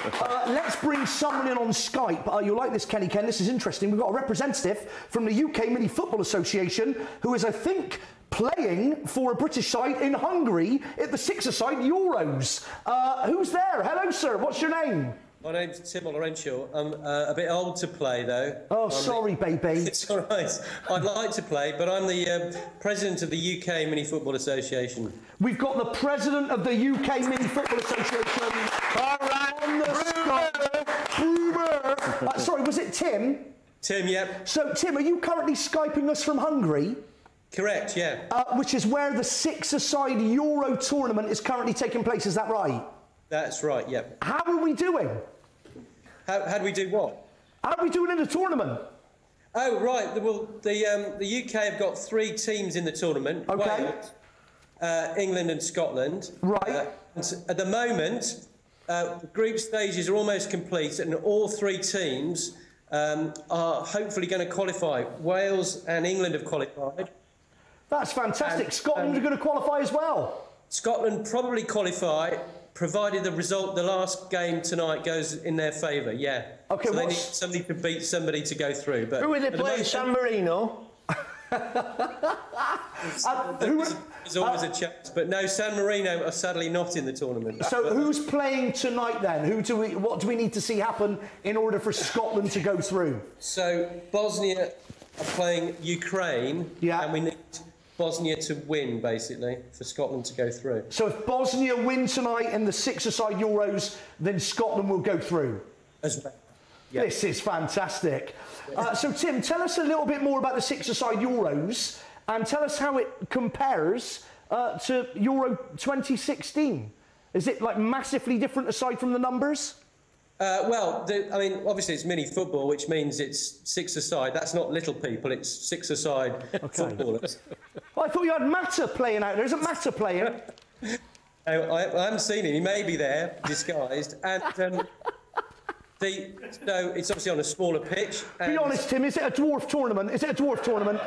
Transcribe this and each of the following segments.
Let's bring someone in on Skype. You'll like this, Kenny Ken. This is interesting. We've got a representative from the UK Minifootball Association who is, I think, playing for a British side in Hungary at the six-a-side Euros. Who's there? Hello, sir. What's your name? My name's Tim Ollerenshaw. I'm a bit old to play, though. Oh, sorry, baby. It's all right. I'd like to play, but I'm the president of the UK Minifootball Association. We've got the president of the UK Minifootball Association. All right. On the Skype. Sorry, was it Tim? Tim, yep. So, Tim, are you currently Skyping us from Hungary? Correct, yeah. Which is where the six-a-side Euro tournament is currently taking place, is that right? That's right, yep. How are we doing? How do we do what? How are we doing in the tournament? Oh, right. Well, the UK have got 3 teams in the tournament. Okay. Wales, England and Scotland. Right. And at the moment, the group stages are almost complete and all 3 teams are hopefully going to qualify. Wales and England have qualified. That's fantastic. Scotland are going to qualify as well. Scotland probably qualify, provided the last game tonight goes in their favour, yeah. Okay, so they need somebody to beat somebody to go through. But who are they playing? San Marino? There's always a chance, but no, San Marino are sadly not in the tournament. So who's playing tonight then? What do we need to see happen in order for Scotland to go through? So Bosnia are playing Ukraine, and we need Bosnia to win, basically, for Scotland to go through. So if Bosnia win tonight in the six-a-side Euros, then Scotland will go through? As well. Yeah. This is fantastic. So, Tim, tell us a little bit more about the six-a-side Euros and tell us how it compares to Euro 2016. Is it, like, massively different aside from the numbers? Well, I mean, obviously it's mini-football, which means it's 6-a-side. That's not little people, it's 6-a-side footballers. Well, I thought you had Mata playing out there. Isn't Mata playing? I haven't seen him. He may be there, disguised. And so it's obviously on a smaller pitch. Be honest, Tim, is it a dwarf tournament? Is it a dwarf tournament?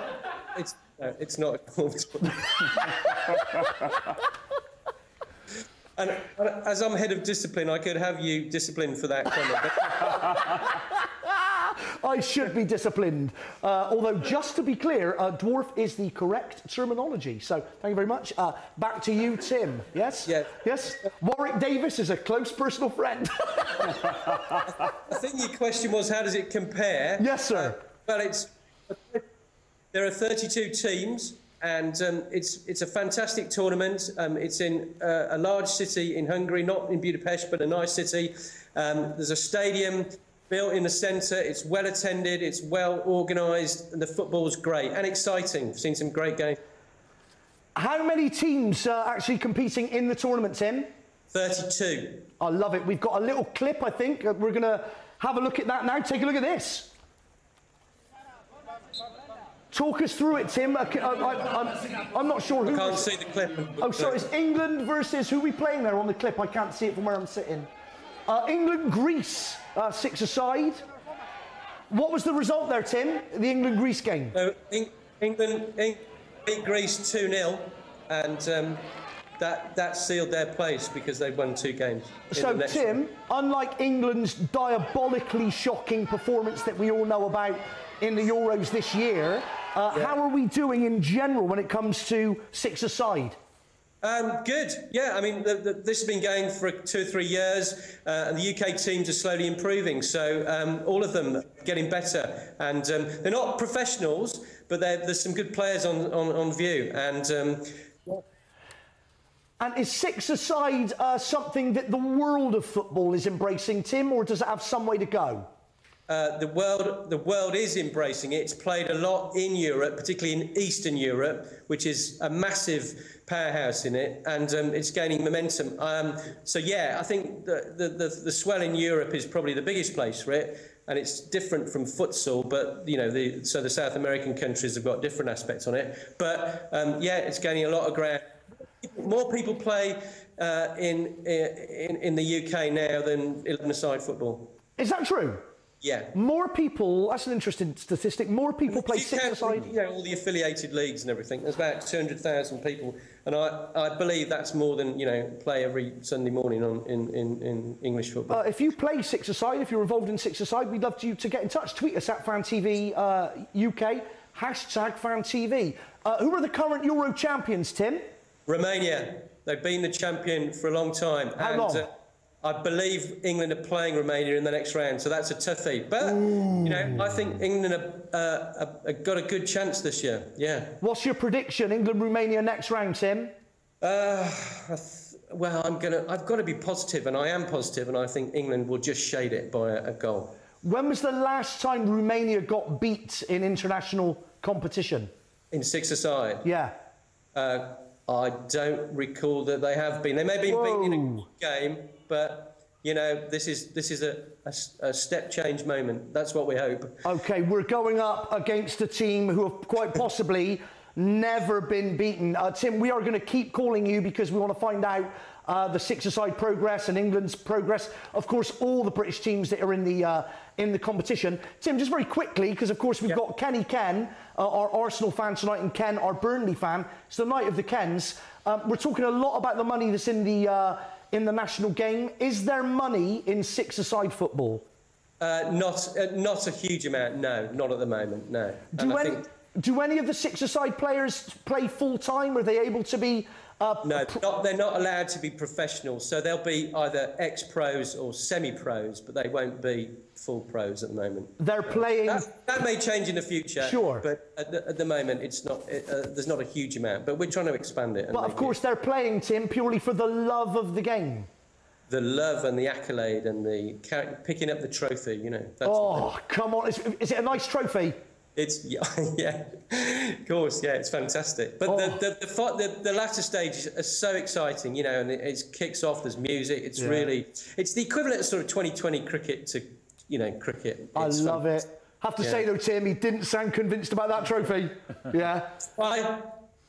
It's not a dwarf tournament. And as I'm head of discipline, I could have you disciplined for that comment. I should be disciplined. Although, just to be clear, dwarf is the correct terminology. So, thank you very much. Back to you, Tim. Yes? Yeah. Yes? Warwick Davis is a close personal friend. I think your question was, how does it compare? Yes, sir. Well, there are 32 teams. And it's a fantastic tournament. It's in a large city in Hungary, not in Budapest, but a nice city. There's a stadium built in the centre. It's well attended. It's well organised. And the football's great and exciting. I've seen some great games. How many teams are actually competing in the tournament, Tim? 32. I love it. We've got a little clip, I think. We're going to have a look at that now. Take a look at this. Talk us through it, Tim. I'm not sure who... I can't see the clip. Oh, sorry. It's England versus... Who are we playing there on the clip? I can't see it from where I'm sitting. England-Greece, six-a-side. What was the result there, Tim? The England-Greece game? England beat Greece 2-0, and that sealed their place because they won 2 games. So, Tim, unlike England's diabolically shocking performance that we all know about in the Euros this year, how are we doing in general when it comes to six-a-side? Good, yeah. I mean, this has been going for 2 or 3 years, and the UK teams are slowly improving. So all of them getting better, and they're not professionals, but there's some good players on view. And is six-a-side something that the world of football is embracing, Tim, or does it have some way to go? The world is embracing it. It's played a lot in Europe, particularly in Eastern Europe, which is a massive powerhouse in it, and it's gaining momentum. So yeah, I think the swell in Europe is probably the biggest place for it, and it's different from futsal. But you know, so the South American countries have got different aspects on it. But yeah, it's gaining a lot of ground. More people play in the UK now than 11-a-side football. Is that true? Yeah. More people, that's an interesting statistic, more people play six-a-side. You know, all the affiliated leagues and everything. There's about 200,000 people. And I believe that's more than, you know, play every Sunday morning in English football. If you play six-a-side, if you're involved in six-a-side, we'd love you to get in touch. Tweet us at FanTV UK, #FanTV. Who are the current Euro champions, Tim? Romania. They've been the champion for a long time. How long? I believe England are playing Romania in the next round, so that's a toughie. But, you know, I think England have got a good chance this year, yeah. What's your prediction, England-Romania next round, Tim? Well, I've got to be positive, and I am positive, and I think England will just shade it by a goal. When was the last time Romania got beat in international competition? In six-a-side? Yeah. I don't recall that they have been. They may have been beaten in a game, but you know, this is a step change moment. That's what we hope. Okay, we're going up against a team who have quite possibly never been beaten. Tim, we are going to keep calling you because we want to find out the six-a-side progress and England's progress. Of course, all the British teams that are in the competition. Tim, just very quickly, because of course we've got Kenny Ken, our Arsenal fan tonight, and Ken, our Burnley fan. It's the night of the Kens. We're talking a lot about the money that's in the national game. Is there money in six-a-side football? Not a huge amount. No, not at the moment. No. Do any of the six-a-side players play full time? Are they able to be? No, they're not allowed to be professional. So they'll be either ex-pros or semi-pros, but they won't be full pros at the moment. They're playing. That may change in the future. Sure. But at the moment, it's not. There's not a huge amount. But we're trying to expand it. But of course, they're playing, Tim, purely for the love of the game. The love and the accolade and the picking up the trophy. You know. That's come on! Is it a nice trophy? It's yeah, of course, yeah, it's fantastic. But the latter stages are so exciting, you know, and it kicks off. There's music. It's it's the equivalent of sort of 2020 cricket to, you know, cricket. I love it. Have to say though, Tim, he didn't sound convinced about that trophy. Yeah.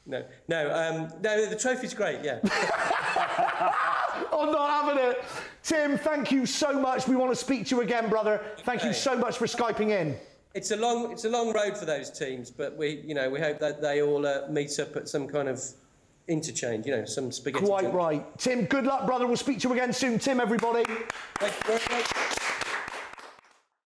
No, the trophy's great. Yeah. I'm not having it. Tim, thank you so much. We want to speak to you again, brother. Thank you so much for Skyping in. It's a long road for those teams, but we hope that they all meet up at some kind of interchange, you know, some spaghetti. Quite right. Tim, good luck, brother. We'll speak to you again soon. Tim, everybody. Thank you very much.